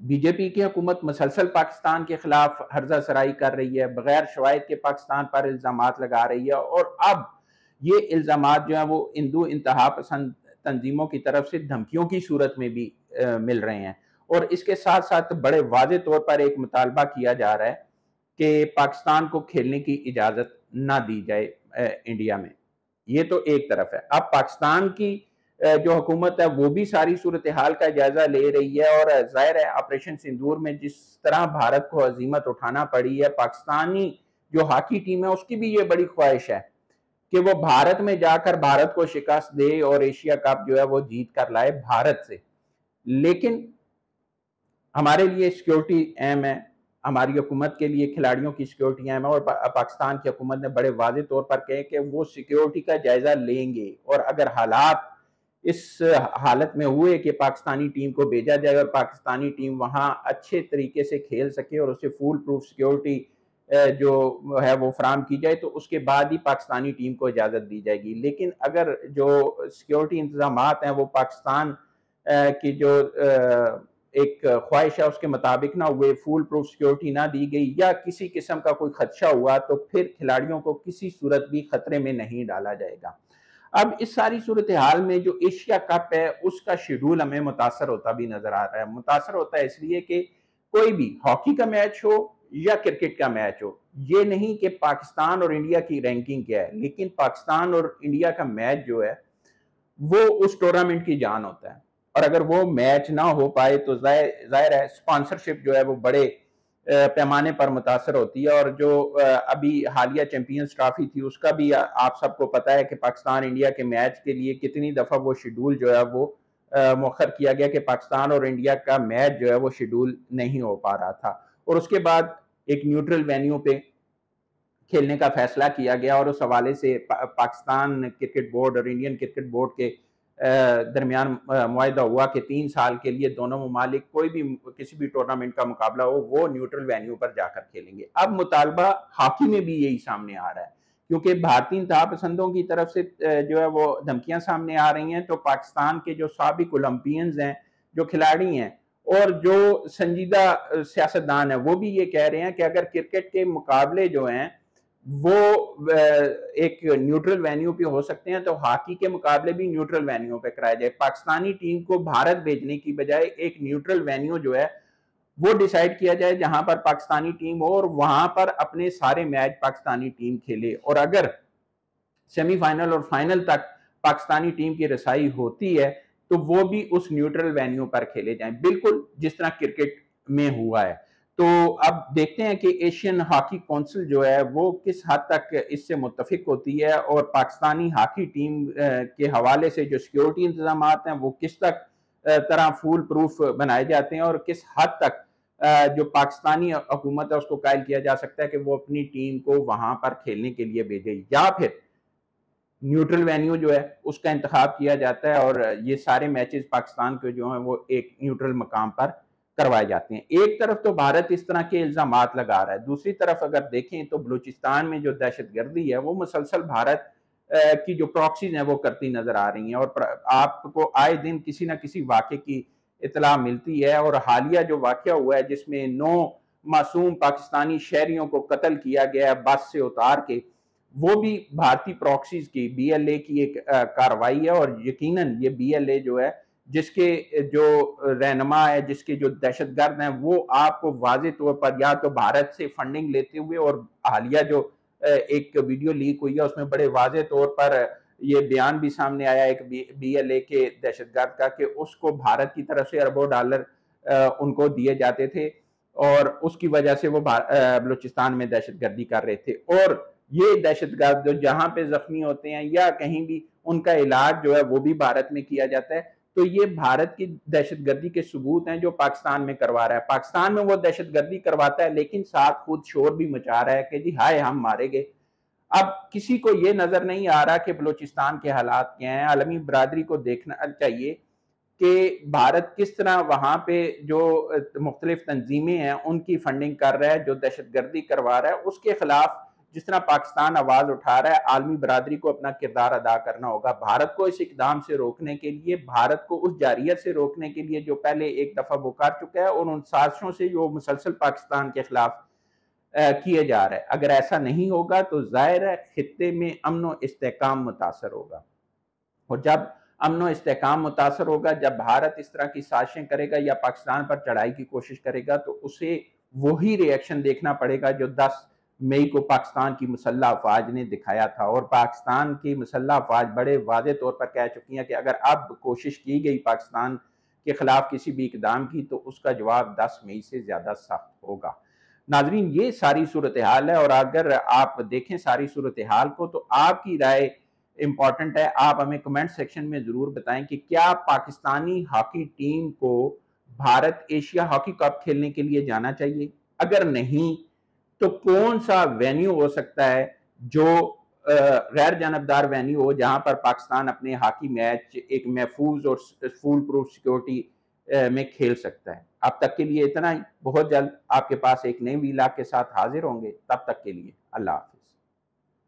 B J پی کی حکومت مسلسل پاکستان کے خلاف ہرزہ سرائی کر رہی ہے، بغیر شواہد کے پاکستان پر الزامات لگا رہی ہے، اور اب یہ الزامات جو ہیں وہ ہندو انتہا پسند تنظیموں کی طرف سے دھمکیوں کی صورت میں بھی مل رہے ہیں، اور اس کے ساتھ ساتھ بڑے واضح طور پر ایک مطالبہ کیا جا رہا ہے کہ پاکستان کو کھیلنے کی اجازت نہ دی جائے انڈیا میں۔ یہ تو ایک طرف ہے۔ اب پاکستان کی جو حکومت ہے وہ بھی ساری صورتحال کا جائزہ لے رہی ہے، اور ظاہر ہے آپریشن سندور میں جس طرح بھارت کو عزیمت اٹھانا پڑی ہے، پاکستانی جو ہاکی ٹیم ہے اس کی بھی یہ بڑی خواہش ہے کہ وہ بھارت میں جا کر بھارت کو شکست دے اور ایشیا کپ جو ہے وہ جیت کر لائے بھارت سے۔ لیکن ہمارے لیے سیکیورٹی اہم ہے، ہماری حکومت کے لیے کھلاڑیوں کی سیکیورٹی اہم ہے، اور پاکستان کی حکومت نے بڑے واضح طور پر کہے کہ وہ سیکیورٹی کا جائزہ لیں گے، اور اگر حالات اس حالت میں ہوئے کہ پاکستانی ٹیم کو بھیجا جائے اور پاکستانی ٹیم وہاں اچھے طریقے سے کھیل سکے اور اسے فول پروف سیکیورٹی جو ہے وہ فراہم کی جائے، تو اس کے بعد ہی پاکستانی ٹیم کو اجازت دی جائے گی۔ لیکن اگر جو سیکیورٹی انتظامات ہیں وہ پاکستان کی جو ایک خواہش ہے اس کے مطابق نہ ہوئے، فول پروف سیکیورٹی نہ دی گئی، یا کسی قسم کا کوئی خدشہ ہوا، تو پھر کھلاڑیوں کو کسی صورت بھی خطرے میں نہیں ڈالا جائے گا۔ اب اس ساری صورتحال میں جو ایشیا کپ ہے اس کا شیڈول ہمیں متاثر ہوتا بھی نظر آ رہا ہے۔ متاثر ہوتا ہے اس لیے کہ کوئی بھی ہاکی کا میچ ہو یا کرکٹ کا میچ ہو، یہ نہیں کہ پاکستان اور انڈیا کی رینکنگ کیا ہے، لیکن پاکستان اور انڈیا کا میچ جو ہے وہ اس ٹورنامنٹ کی جان ہوتا ہے، اور اگر وہ میچ نہ ہو پائے تو ظاہر ہے اسپانسرشپ جو ہے وہ بڑے پیمانے پر متاثر ہوتی ہے، اور جو ابھی حالیہ چیمپئنز ٹرافی تھی اس کا بھی آپ سب کو پتا ہے کہ پاکستان انڈیا کے میچ کے لیے کتنی دفعہ وہ شیڈول جو ہے وہ مؤخر کیا گیا کہ پاکستان اور انڈیا کا میچ جو ہے وہ شیڈول نہیں ہو پا رہا تھا، اور اس کے بعد ایک نیوٹرل وینیو پہ کھیلنے کا فیصلہ کیا گیا، اور اس حوالے سے پاکستان کرکٹ بورڈ اور انڈین کرکٹ بورڈ کے درمیان معاہدہ ہوا کہ 3 سال کے لیے دونوں ممالک کوئی بھی کسی بھی ٹورنامنٹ کا مقابلہ ہو وہ نیوٹرل وینیو پر جا کر کھیلیں گے۔ اب مطالبہ ہاکی میں بھی یہی سامنے آ رہا ہے، کیونکہ بھارتی انتہا پسندوں کی طرف سے جو ہے وہ دھمکیاں سامنے آ رہی ہیں، تو پاکستان کے جو سابق اولمپئنز ہیں، جو کھلاڑی ہیں اور جو سنجیدہ سیاستدان ہیں، وہ بھی یہ کہہ رہے ہیں کہ اگر کرکٹ کے مقابلے جو ہیں وہ ایک نیوٹرل وینیو پہ ہو سکتے ہیں، تو ہاکی کے مقابلے بھی نیوٹرل وینیو پہ کرائے جائے۔ پاکستانی ٹیم کو بھارت بھیجنے کی بجائے ایک نیوٹرل وینیو جو ہے وہ ڈیسائیڈ کیا جائے جہاں پر پاکستانی ٹیم ہو، اور وہاں پر اپنے سارے میچ پاکستانی ٹیم کھیلے، اور اگر سیمی فائنل اور فائنل تک پاکستانی ٹیم کی رسائی ہوتی ہے تو وہ بھی اس نیوٹرل وینیو پر کھیلے جائیں، بالکل جس طرح کرکٹ میں ہوا ہے۔ تو اب دیکھتے ہیں کہ ایشین ہاکی کونسل جو ہے وہ کس حد تک اس سے متفق ہوتی ہے، اور پاکستانی ہاکی ٹیم کے حوالے سے جو سیکیورٹی انتظامات ہیں وہ کس تک طرح فول پروف بنائے جاتے ہیں، اور کس حد تک جو پاکستانی حکومت ہے اس کو قائل کیا جا سکتا ہے کہ وہ اپنی ٹیم کو وہاں پر کھیلنے کے لیے بھیجے، یا پھر نیوٹرل وینیو جو ہے اس کا انتخاب کیا جاتا ہے اور یہ سارے میچز پاکستان کے جو ہیں وہ ایک نیوٹرل مقام پر کروائے جاتے ہیں۔ ایک طرف تو بھارت اس طرح کے الزامات لگا رہا ہے، دوسری طرف اگر دیکھیں تو بلوچستان میں جو دہشت گردی ہے وہ مسلسل بھارت کی جو پراکسیز ہیں وہ کرتی نظر آ رہی ہیں، اور آپ کو آئے دن کسی نہ کسی واقعے کی اطلاع ملتی ہے، اور حالیہ جو واقعہ ہوا ہے جس میں 9 معصوم پاکستانی شہریوں کو قتل کیا گیا ہے بس سے اتار کے، وہ بھی بھارتی پراکسیز کی بی ایل اے کی ایک کاروائی ہے، اور یقیناً یہ بی ایل اے جو ہے جس کے جو رہنما ہے، جس کے جو دہشت گرد ہیں، وہ آپ کو واضح طور پر یا تو بھارت سے فنڈنگ لیتے ہوئے، اور حالیہ جو ایک ویڈیو لیک ہوئی ہے اس میں بڑے واضح طور پر یہ بیان بھی سامنے آیا ایک بی ایل اے کے دہشت گرد کا کہ اس کو بھارت کی طرف سے اربوں ڈالر ان کو دیے جاتے تھے، اور اس کی وجہ سے وہ بلوچستان میں دہشت گردی کر رہے تھے، اور یہ دہشت گرد جو جہاں پہ زخمی ہوتے ہیں یا کہیں بھی ان کا علاج جو ہے وہ بھی بھارت میں کیا جاتا ہے۔ تو یہ بھارت کی دہشت گردی کے ثبوت ہیں جو پاکستان میں کروا رہا ہے۔ پاکستان میں وہ دہشت گردی کرواتا ہے لیکن ساتھ خود شور بھی مچا رہا ہے کہ جی ہائے ہم مارے گئے۔ اب کسی کو یہ نظر نہیں آ رہا کہ بلوچستان کے حالات کیا ہیں۔ عالمی برادری کو دیکھنا چاہیے کہ بھارت کس طرح وہاں پہ جو مختلف تنظیمیں ہیں ان کی فنڈنگ کر رہا ہے، جو دہشت گردی کروا رہا ہے، اس کے خلاف جس طرح پاکستان آواز اٹھا رہا ہے، عالمی برادری کو اپنا کردار ادا کرنا ہوگا بھارت کو اس اقدام سے روکنے کے لیے، بھارت کو اس جارحیت سے روکنے کے لیے جو پہلے ایک دفعہ وہ کر چکا ہے، اور ان سازشوں سے جو مسلسل پاکستان کے خلاف کیے جا رہا ہے۔ اگر ایسا نہیں ہوگا تو ظاہر ہے خطے میں امن و استحکام متاثر ہوگا، اور جب امن و استحکام متاثر ہوگا، جب بھارت اس طرح کی سازشیں کرے گا یا پاکستان پر چڑھائی کی کوشش کرے گا، تو اسے وہی ری ایکشن دیکھنا پڑے گا جو 10 مئی کو پاکستان کی مسلح افواج نے دکھایا تھا۔ اور پاکستان کی مسلح افواج بڑے واضح طور پر کہہ چکی ہیں کہ اگر اب کوشش کی گئی پاکستان کے خلاف کسی بھی اقدام کی تو اس کا جواب 10 مئی سے زیادہ سخت ہوگا۔ ناظرین، یہ ساری صورتحال ہے، اور اگر آپ دیکھیں ساری صورتحال کو تو آپ کی رائے امپورٹنٹ ہے۔ آپ ہمیں کمنٹ سیکشن میں ضرور بتائیں کہ کیا پاکستانی ہاکی ٹیم کو بھارت ایشیا ہاکی کپ کھیلنے کے لیے جانا چاہیے؟ اگر نہیں تو کون سا وینیو ہو سکتا ہے جو غیر جانبدار وینیو ہو جہاں پر پاکستان اپنے ہاکی میچ ایک محفوظ اور فول پروف سیکورٹی میں کھیل سکتا ہے؟ اب تک کے لیے اتنا ہی، بہت جلد آپ کے پاس ایک نئی ویلاگ کے ساتھ حاضر ہوں گے، تب تک کے لیے اللہ حافظ۔